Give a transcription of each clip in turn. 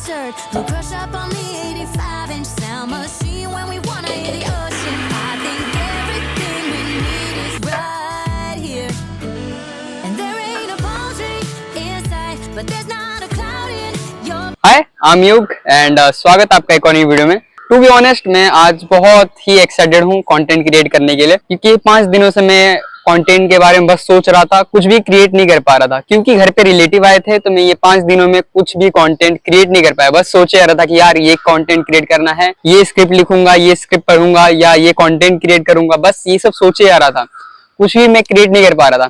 shirt. We'll crush up on the 85-inch sound machine when we wanna hear the ocean. I think everything we need is right here. And there ain't a palm tree in sight, but there's not a cloud in your. Hi I am युग and स्वागत आपका एक और नई video में। To be honest मैं आज बहुत ही एक्साइटेड हूँ कंटेंट क्रिएट करने के लिए, क्योंकि 5 दिनों से मैं कंटेंट के बारे में बस सोच रहा था, कुछ भी क्रिएट नहीं कर पा रहा था क्योंकि घर पे रिलेटिव आए थे। तो मैं ये 5 दिनों में कुछ भी कंटेंट क्रिएट नहीं कर पाया। बस सोचे आ रहा था कि यार ये कंटेंट क्रिएट करना है, ये स्क्रिप्ट लिखूंगा, ये स्क्रिप्ट पढ़ूंगा या ये कंटेंट क्रिएट करूंगा, बस ये सब सोचे आ रहा था, कुछ भी मैं क्रिएट नहीं कर पा रहा था।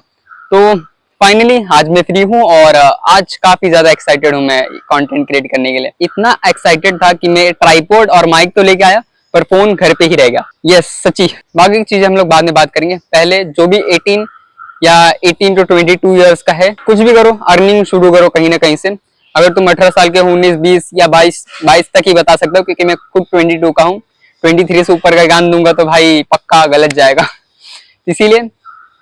तो फाइनली आज मैं फ्री हूँ और आज काफी ज्यादा एक्साइटेड हूँ मैं कंटेंट क्रिएट करने के लिए। इतना एक्साइटेड था कि मैं ट्राइपॉड और माइक तो लेके आया पर फोन घर पे ही रह गया। यस सच्ची। बाकी की चीजें हम लोग बाद में बात करेंगे। पहले जो भी 18 या 18 to 22 इयर्स का है, कुछ भी करो, अर्निंग शुरू करो कहीं ना कहीं से। अगर तुम 18 साल के हो, 19, 20 या 22 तक ही बता सकते हो, क्योंकि मैं खुद 22 का हूँ। 23 से ऊपर का ज्ञान दूंगा तो भाई पक्का गलत जाएगा। इसीलिए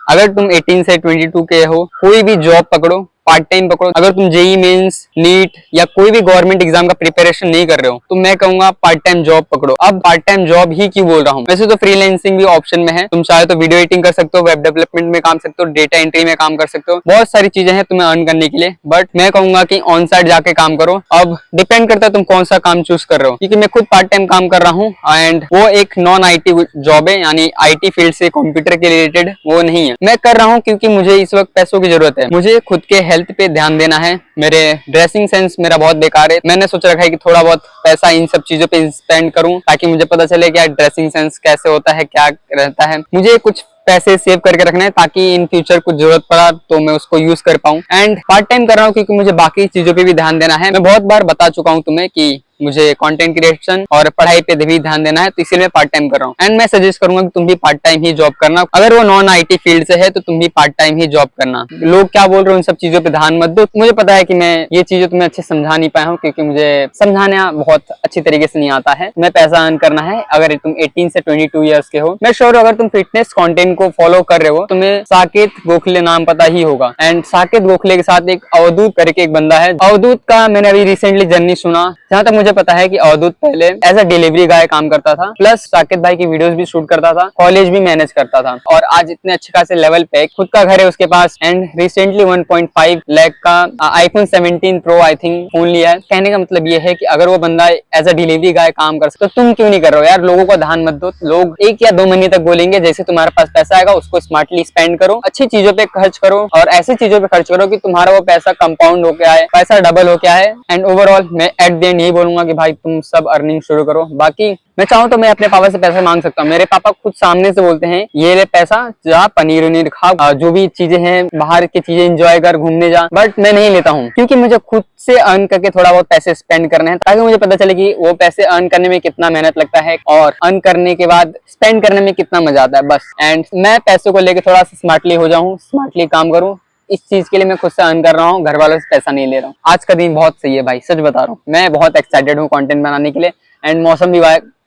अगर तुम 18 से 22 के हो, कोई भी जॉब पकड़ो, पार्ट टाइम पकड़ो। अगर तुम जेई मेंस, नीट या कोई भी गवर्नमेंट एग्जाम का प्रिपरेशन नहीं कर रहे हो तो मैं कहूंगा पार्ट टाइम जॉब पकड़ो। अब पार्ट टाइम जॉब ही क्यों बोल रहा हूँ, वैसे तो फ्रीलांसिंग भी ऑप्शन में है। तुम चाहे तो वीडियो एडिटिंग कर सकते हो, वेब डेवलपमेंट में काम कर सकते हो, डेटा एंट्री में काम कर सकते हो, बहुत सारी चीजें हैं तुम्हें अर्न करने के लिए। बट मैं कहूंगा कि ऑन साइट जाके काम करो। अब डिपेंड करता है तुम कौन सा काम चूज कर रहे हो, क्योंकि मैं खुद पार्ट टाइम काम कर रहा हूँ एंड वो एक नॉन आईटी जॉब है, यानी आईटी फील्ड से कंप्यूटर के रिलेटेड वो नहीं है। मैं कर रहा हूँ क्योंकि मुझे इस वक्त पैसों की जरूरत है, मुझे खुद के हेल्थ पे ध्यान देना है। मेरे ड्रेसिंग सेंस मेरा बहुत बेकार है। मैंने सोच रखा है कि थोड़ा बहुत पैसा इन सब चीजों पे स्पेंड करूं ताकि मुझे पता चले कि ड्रेसिंग सेंस कैसे होता है, क्या रहता है। मुझे कुछ पैसे सेव करके रखना है ताकि इन फ्यूचर कुछ जरूरत पड़ा तो मैं उसको यूज कर पाऊं। एंड पार्ट टाइम कर रहा हूं क्योंकि मुझे बाकी चीजों पे भी ध्यान देना है। मैं बहुत बार बता चुका हूं तुम्हें कि मुझे कंटेंट क्रिएशन और पढ़ाई पे भी ध्यान देना है, तो इसीलिए मैं पार्ट टाइम कर रहा हूँ। एंड मैं सजेस्ट करूंगा कि तुम भी पार्ट टाइम ही जॉब करना। अगर वो नॉन आईटी फील्ड से है तो तुम भी पार्ट टाइम ही जॉब करना। लोग क्या बोल रहे हो उन सब चीजों पे ध्यान मत दो। मुझे पता है कि मैं ये चीजें तुम्हें अच्छे समझा नहीं पाया हूँ, क्योंकि मुझे समझाना बहुत अच्छी तरीके से नहीं आता है। मैं पैसा अर्न करना है। अगर तुम 18 से 22 ईयर्स के हो, मैं श्योर अगर तुम फिटनेस कंटेंट को फॉलो कर रहे हो, तुम्हें साकेत गोखले नाम पता ही होगा। एंड साकेत गोखले के साथ एक अवधूत करके एक बंदा है। अवधूत का मैंने अभी रिसेंटली जर्नी सुना। जहां तक मुझे पता है कि अवधूत पहले एज अ डिलीवरी गाय काम करता था, प्लस साकेत भाई की वीडियोस भी शूट करता था, कॉलेज भी मैनेज करता था, और आज इतने अच्छे खासे लेवल पे खुद का घर है उसके पास। एंड रिसेंटली 1.5 लाख का iPhone 17 Pro I think phone लिया है। कहने का मतलब ये है कि अगर वो बंदा एज अ डिलीवरी गाय काम कर सकता तो तुम क्यों नहीं कर रहे हो यार। लोगों को ध्यान मत दो। लोग 1 या 2 महीने तक बोलेंगे, जैसे तुम्हारे पास पैसा आएगा उसको स्मार्टली स्पेंड करो, अच्छी चीजों पे खर्च करो और ऐसी चीजों पे खर्च करो कि तुम्हारा वो पैसा कंपाउंड होके आए, पैसा डबल होके आए। एंड ओवरऑल मैं एट द एंड यही बोलूंगा कि भाई तुम सब अर्निंग शुरू करो। बाकी मैं चाहूँ तो मैं अपने पापा से पैसे मांग सकता हूँ। मेरे पापा खुद सामने से बोलते हैं ये ले पैसा, जा पनीर उनीर खा, जो भी चीजें हैं बाहर की चीजें एंजॉय कर, घूमने जा। बट मैं नहीं लेता हूँ क्योंकि मुझे खुद से अर्न करके थोड़ा बहुत पैसे स्पेंड करने हैं, ताकि मुझे पता चले कि वो पैसे अर्न करने में कितना मेहनत लगता है और अर्न करने के बाद स्पेंड करने में कितना मजा आता है, बस। एंड मैं पैसों को लेकर थोड़ा सा स्मार्टली हो जाऊँ, स्मार्टली काम करूँ। इस चीज के लिए मैं खुद से अर्न कर रहा हूँ, घर वालों से पैसा नहीं ले रहा हूँ। आज का दिन बहुत सही है भाई, सच बता रहा हूँ। मैं बहुत एक्साइटेड हूँ कंटेंट बनाने के लिए। एंड मौसम भी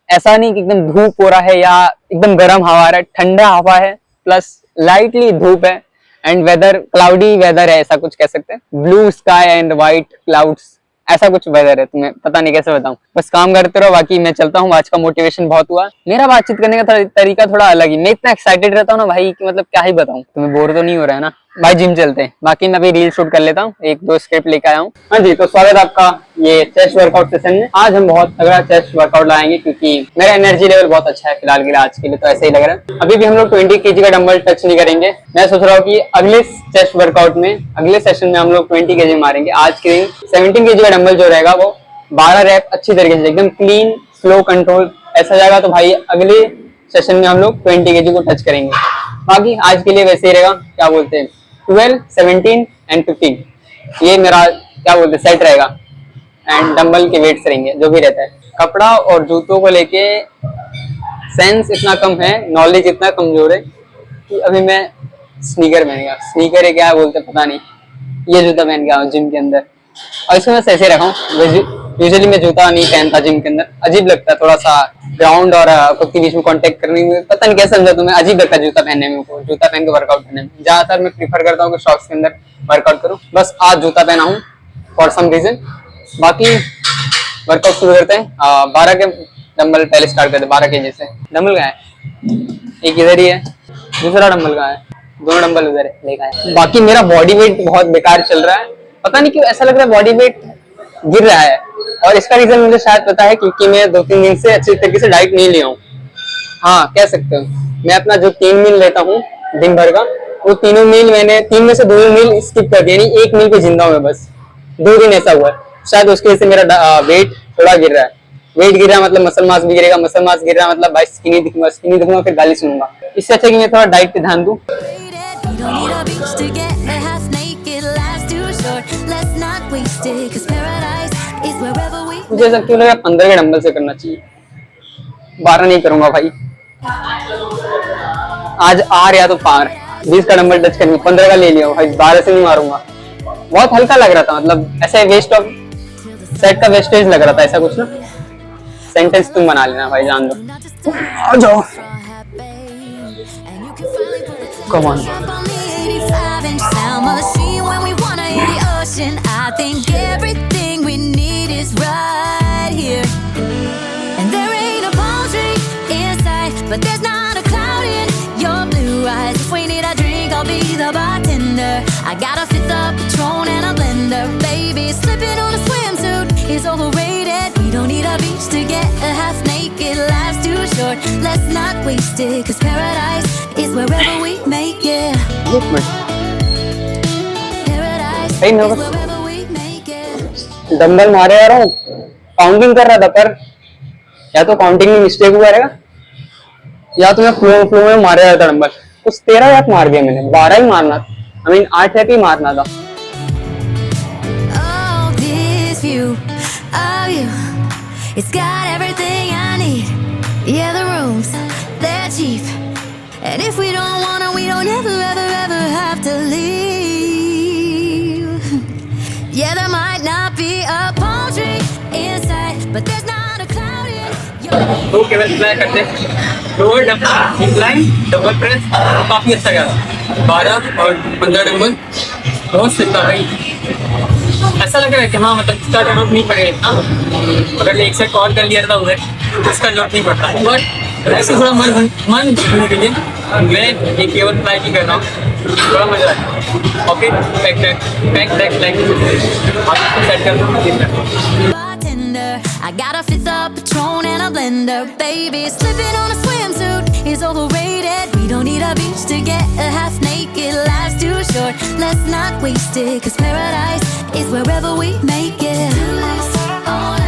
ऐसा नहीं कि एकदम धूप हो रहा है या एकदम गर्म हवा आ रहा है, ठंडा हवा है प्लस लाइटली धूप है। एंड वेदर क्लाउडी वेदर है, ऐसा कुछ कह सकते हैं। Blue sky and white clouds, ऐसा कुछ वेदर है। तुम्हें पता नहीं कैसे बताऊं, बस काम करते रहो। बाकी मैं चलता हूँ, आज का मोटिवेशन बहुत हुआ। मेरा बातचीत करने का तरीका थोड़ा अलग ही। मैं इतना एक्साइटेड रहता हूँ ना भाई कि मतलब क्या ही बताऊं। तुम्हें बोर तो नहीं हो रहा है ना भाई? जिम चलते हैं। बाकी मैं अभी रील शूट कर लेता हूँ, 1-2 स्क्रिप्ट लेकर आया हूँ। हाँ जी, तो स्वागत आपका ये चेस्ट वर्कआउट सेशन में। आज हम बहुत तगड़ा चेस्ट वर्कआउट लाएंगे क्योंकि मेरा एनर्जी लेवल बहुत अच्छा है फिलहाल के लिए, आज के लिए तो ऐसे ही लग रहा है। अभी भी हम लोग 20 kg का डंबल टच नहीं करेंगे। मैं सोच रहा हूँ कि अगले चेस्ट वर्कआउट में, अगले सेशन में हम लोग 20 kg मारेंगे। आज के दिन 17 kg का डंबल जो रहेगा वो 12 रैप अच्छी तरीके से एकदम क्लीन स्लो कंट्रोल ऐसा जाएगा। तो भाई अगले सेशन में हम लोग 20 kg को टच करेंगे। बाकी आज के लिए वैसे ही रहेगा, क्या बोलते हैं, 12, 17 एंड 15 ये मेरा क्या बोलते हैं सेट रहेगा। एंड डंबल के वेट्स रहेंगे जो भी रहता है। कपड़ा और जूतों को लेके सेंस इतना कम है, नॉलेज इतना कमजोर है कि अभी मैं स्नीकर पहन गया। स्नीकर है क्या बोलते पता नहीं, ये जूता पहन गया जिम के अंदर और इसको मैं ऐसे रखा हूँ। यूजुअली मैं जूता नहीं पहनता जिम के अंदर, अजीब लगता है थोड़ा सा ग्राउंड और खुद के बीच में कांटेक्ट करने में, पता नहीं कैसे समझा तुम्हें, अजीब लगता है जूता पहनने में। जूता पहन के वर्कआउट करने में ज्यादातर मैं प्रीफर करता हूँ कि शॉक्स के अंदर वर्कआउट करूँ। बस आज जूता पहना हूँ फॉर सम रीजन। बाकी वर्कआउट शुरू करते हैं। 12 के डंबल पहले स्टार्ट करते हैं, 12 केजी से। डंबल कहाँ है? एक इधर ही है, दूसरा डंबल कहाँ है? दोनों डंबल उधर है, लेकर आए। बाकी मेरा बॉडी वेट बहुत बेकार चल रहा है, पता नहीं क्यों ऐसा लग रहा है बॉडी वेट गिर रहा है। और इसका रीजन मुझे शायद पता है, क्योंकि मैं 2-3 दिन से अच्छी तरीके से डाइट नहीं लिया हूँ। हाँ, कह सकते हो। मैं अपना जो 3 मील लेता हूँ दिन भर का, वो तीनों मील मैंने 3 में से 2 मील स्किप कर दिया, यानी 1 मील पे जिंदा हूँ मैं बस। 2 दिन ऐसा हुआ है, शायद उसकी वजह से मेरा वेट थोड़ा गिर रहा है। वेट गिर रहा है मतलब मसल मास भी गिरेगा, मसल मास गिर रहा है मतलब भाई स्किनी दिखूंगा फिर गाली सुनूंगा। इससे अच्छा कि मैं थोड़ा डाइट पे ध्यान दूं। We don't need a beach to get a half naked. Life's too short, let's not waste it. 'Cause paradise is wherever we. मुझे ऐसा क्यों लगा 15 के डंबल से करना चाहिए, 12 नहीं करूंगा भाई। आज आर या तो पार, 20 का डंबल टच करेंगे, 15 का ले लिया भाई, 12 से नहीं मारूंगा। बहुत हल्का लग रहा था, मतलब ऐसे वेस्ट ऑफ सेट का वेस्टेज लग रहा था, ऐसा कुछ ना। सेंटेंस तुम बना लेना भाई, जान दो। आ जाओ, come on. On the 85-inch sound machine when we wanna hit the ocean. I think everything we need is right here. And there ain't a palm tree inside, but there's not a cloud in your blue eyes. If we need a drink, I'll be the bartender. I got a fifth of Patron and a blender. Baby, slipping on a swimsuit is overrated. We don't need a beach to get a half naked. Life's too short, let's not waste it. 'Cause paradise is wherever we make it. एक minute, Paradise Hey, is no. wherever we make it. Dumbbell मारे आ रहा हूँ, counting कर रहा था, पर या तो काउंटिंग में मिस्टेक हुआ रहेगा, या तो मैं फ्लो में मारे रहा था डंबल। कुछ 13 याद मार दिया मैंने, 12 ही मारना था, I mean 8 रैप ही मारना था। Oh, this view of you, it's got everything I need. Yeah, the rooms, they're cheap. And if we don't wanna, we don't ever have to leave. Yeah, there might not be a palm tree inside, but there's not a cloud in your. तो केवल apply करते हैं, lower dumbbell incline double press काफी अच्छा गया, 12 और 15 dumbbell बहुत सिक्का भाई। ऐसा लग रहा है कि हाँ, मतलब इसका जरूरत नहीं पड़ेगा, अगर एक सेट और कर लिया था उधर तो इसका जरूरत नहीं पड़ता। बट ऐसे थोड़ा मन जीतने के लिए मैं ये केवल अप्लाई ही कर रहा हूँ, थोड़ा मजा आया। ओके, बैक लाइक सेट कर दूँ। Bartender, I got a fifth of Patron and a blender. Baby, slipping on a swimsuit is overrated. We don't need a beach to get a half naked. Life's too short, let's not waste it. 'Cause paradise is wherever we make it. All